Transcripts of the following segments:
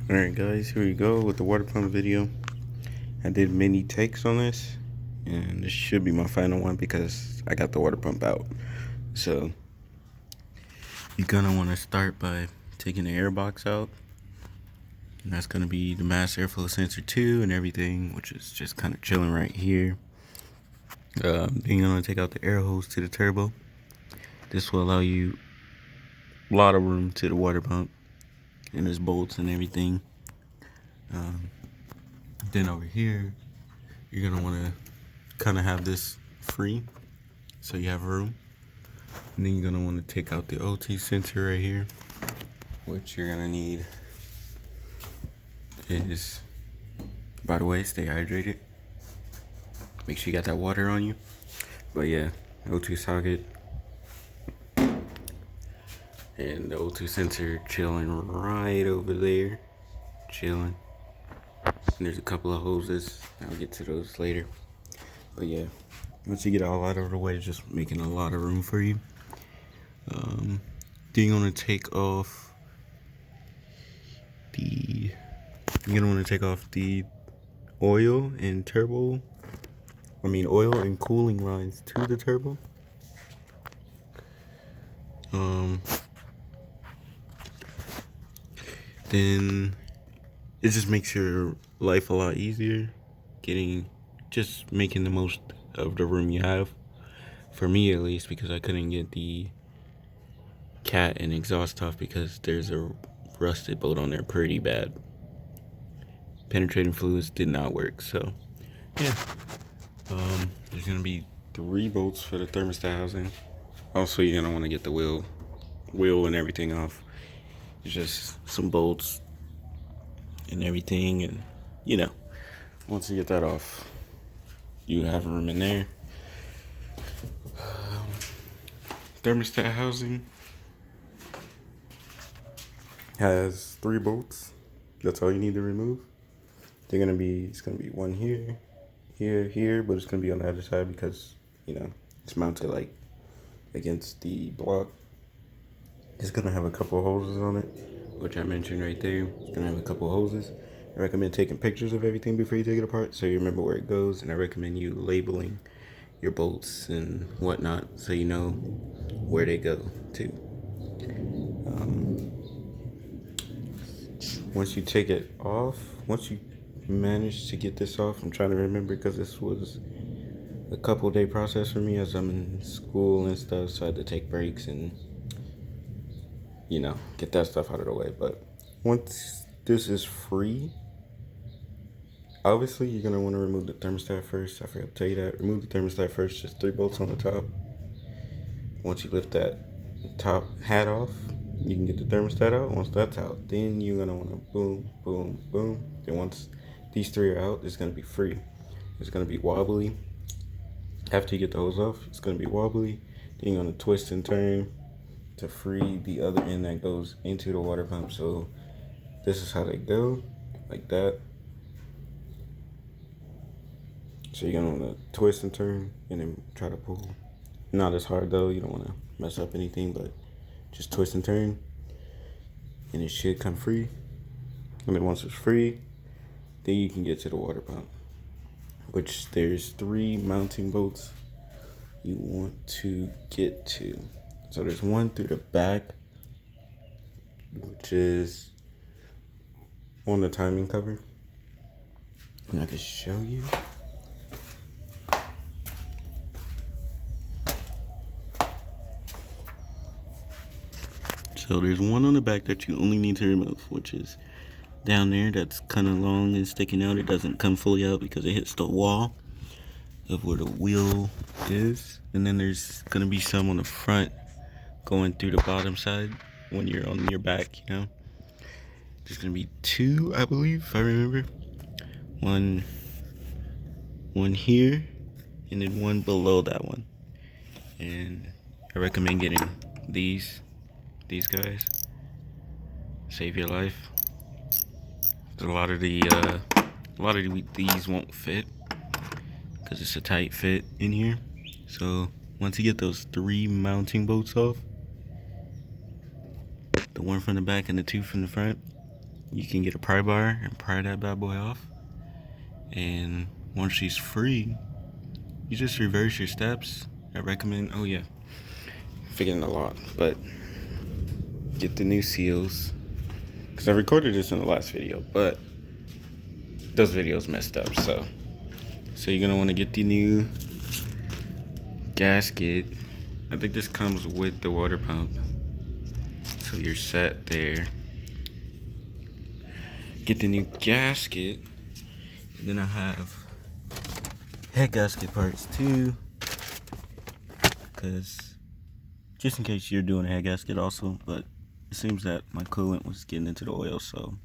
Alright guys, here we go with the water pump video. I did many takes on this, and this should be my final one because I got the water pump out. So you're gonna want to start by taking the air box out, and that's gonna be the mass airflow sensor 2 and everything, which is just kind of chilling right here. Then you're gonna take out the air hose to the turbo. This will allow you a lot of room to the water pump, and there's bolts and everything. Then over here, you're gonna want to kind of have this free so you have room. And then you're gonna want to take out the OT sensor right here. What you're gonna need is, by the way, stay hydrated. Make sure you got that water on you. But yeah, O2 socket and the O2 sensor chilling right over there. Chilling. And there's a couple of hoses. I'll get to those later. But yeah, once you get all out of the way, just making a lot of room for you. Then you're gonna take off the oil and oil and cooling lines to the turbo. Then it just makes your life a lot easier, just making the most of the room you have. For me at least, because I couldn't get the cat and exhaust off because there's a rusted bolt on there pretty bad. Penetrating fluids did not work, so yeah. There's gonna be 3 bolts for the thermostat housing. Also, you're gonna want to get the wheel and everything off. It's just some bolts and everything, and once you get that off, you have room in there. Thermostat housing has 3 bolts. That's all you need to remove. It's gonna be one here, here, but it's gonna be on the other side because it's mounted like against the block. It's gonna have a couple of hoses on it, which I mentioned right there. It's gonna have a couple of hoses. I recommend taking pictures of everything before you take it apart so you remember where it goes, and I recommend you labeling your bolts and whatnot so you know where they go to. Once you take it off, once you manage to get this off, I'm trying to remember because this was a couple day process for me as I'm in school and stuff, so I had to take breaks and get that stuff out of the way. But once this is free, obviously you're gonna want to remove the thermostat first. I forgot to tell you that. Remove the thermostat first, just 3 bolts on the top. Once you lift that top hat off, you can get the thermostat out. Once that's out, then you're gonna want to boom, boom, boom. And once these 3 are out, it's gonna be free. It's gonna be wobbly. After you get the hose off, it's gonna be wobbly. Then you're gonna twist and turn to free the other end that goes into the water pump. So this is how they go, like that. So you're gonna wanna twist and turn and then try to pull. Not as hard though, you don't wanna mess up anything, but just twist and turn and it should come free. And then once it's free, then you can get to the water pump, which there's 3 mounting bolts you want to get to. So there's one through the back, which is on the timing cover, and I can show you. So there's one on the back that you only need to remove, which is down there. That's kind of long and sticking out. It doesn't come fully out because it hits the wall of where the wheel is. And then there's gonna be some on the front going through the bottom side when you're on your back, There's gonna be 2, I believe, if I remember. One here, and then one below that one. And I recommend getting these guys. Save your life. A lot of these won't fit because it's a tight fit in here. So once you get those 3 mounting bolts off, the one from the back and the 2 from the front, you can get a pry bar and pry that bad boy off. And once she's free, you just reverse your steps. I recommend, oh yeah, forgetting a lot, but get the new seals. Because I recorded this in the last video, but those videos messed up, so you're gonna want to get the new gasket. I think this comes with the water pump, so you're set there. Get the new gasket, and then I have head gasket parts too, because just in case you're doing a head gasket also. But it seems that my coolant was getting into the oil, so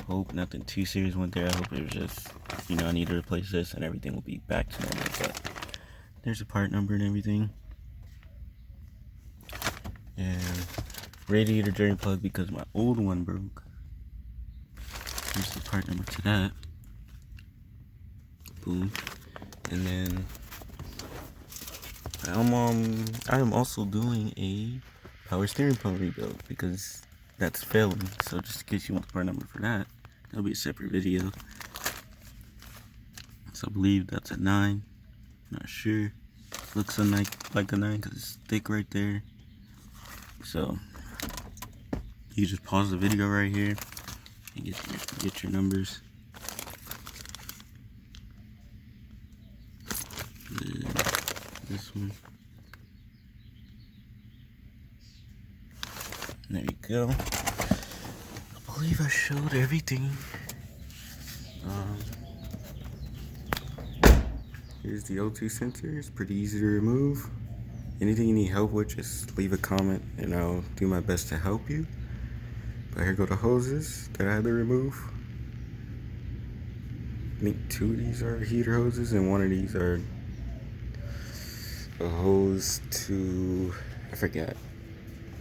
hope nothing too serious went there. I hope it was just, I need to replace this and everything will be back to normal. But there's a part number and everything. And radiator drain plug, because my old one broke. Here's the part number to that. Boom. And then I am also doing a power steering pump rebuild, because that's failing. So just in case you want the part number for that, that'll be a separate video. So I believe that's a 9. Not sure. Looks like a 9 because it's thick right there. So you just pause the video right here and get your numbers. And this one. There you go. I believe I showed everything. Here's the O2 sensor. It's pretty easy to remove. Anything you need help with, just leave a comment and I'll do my best to help you. But here go the hoses that I had to remove. I think 2 of these are heater hoses and 1 of these are a hose to, I forgot.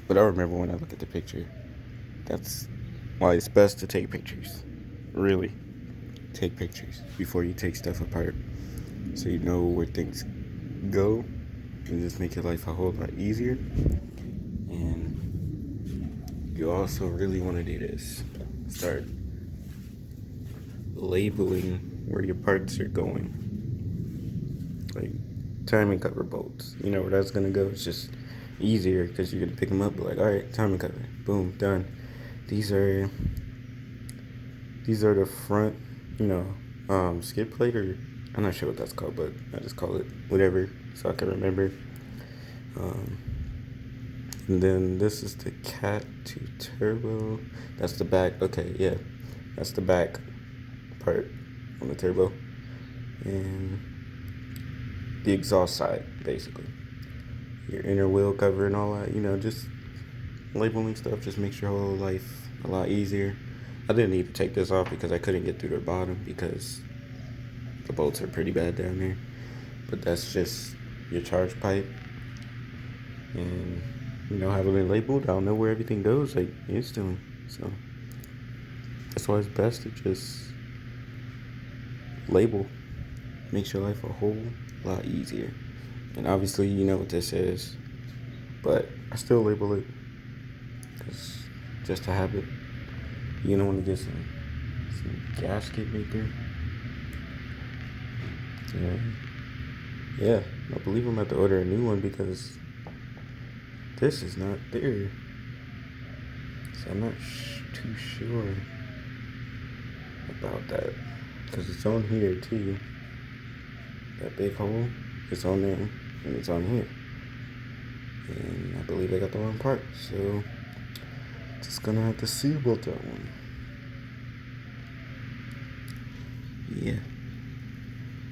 But I remember when I look at the picture. That's why it's best to take pictures. Really, take pictures before you take stuff apart, so you know where things go, and just make your life a whole lot easier. And you also really want to do this. Start labeling where your parts are going. Like timing cover bolts. You know where that's going to go. It's just easier because you're going to pick them up, like, alright, timing cover. Boom, done. These are the front, skid plate, or I'm not sure what that's called, but I just call it whatever so I can remember. And then this is the Cat 2 turbo. That's the back. Okay, yeah, that's the back part on the turbo, and the exhaust side, basically. Your inner wheel cover and all that. Just labeling stuff just makes your whole life a lot easier. I didn't need to take this off because I couldn't get through the bottom because the bolts are pretty bad down there. But that's just your charge pipe. And, having it labeled, I'll know where everything goes, like, instantly. So that's why it's best to just label. Makes your life a whole lot easier. And obviously, you know what this is. But I still label it because just a habit. You're gonna want to get some gasket maker. Yeah, I believe I'm about to order a new one because this is not there. So I'm not too sure about that, because it's on here too. That big hole, it's on there, and it's on here. And I believe I got the wrong part, so just gonna have to see about that one. Yeah.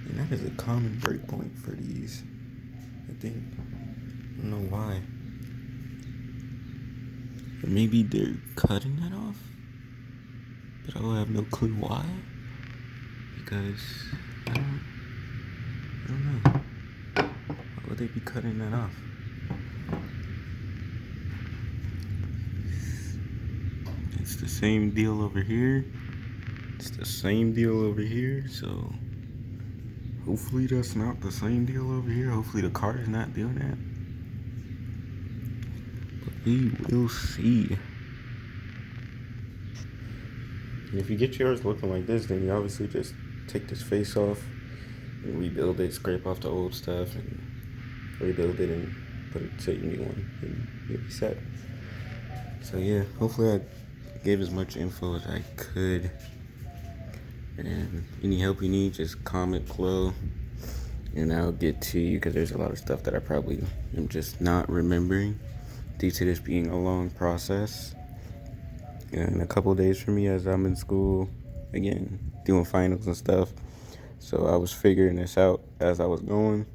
And that is a common breakpoint for these, I think. I don't know why. Or maybe they're cutting that off, but I will have no clue why. Because I don't know. Why would they be cutting that off? It's the same deal over here. It's the same deal over here, so hopefully that's not the same deal over here. Hopefully the car is not doing that. But we will see. And if you get yours looking like this, then you obviously just take this face off and rebuild it, scrape off the old stuff and rebuild it and put it to your new one and you'll be set. So yeah, hopefully I gave as much info as I could. And any help you need, just comment below and I'll get to you, because there's a lot of stuff that I probably am just not remembering due to this being a long process. And a couple days for me as I'm in school, again, doing finals and stuff. So I was figuring this out as I was going.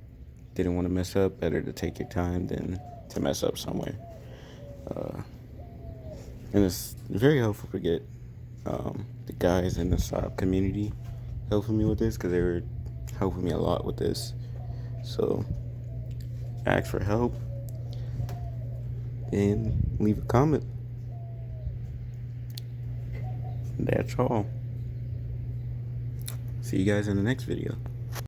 Didn't want to mess up. Better to take your time than to mess up somewhere. And it's very helpful to get the guys in the Saab community helping me with this, because they were helping me a lot with this. So ask for help and leave a comment. That's all. See you guys in the next video.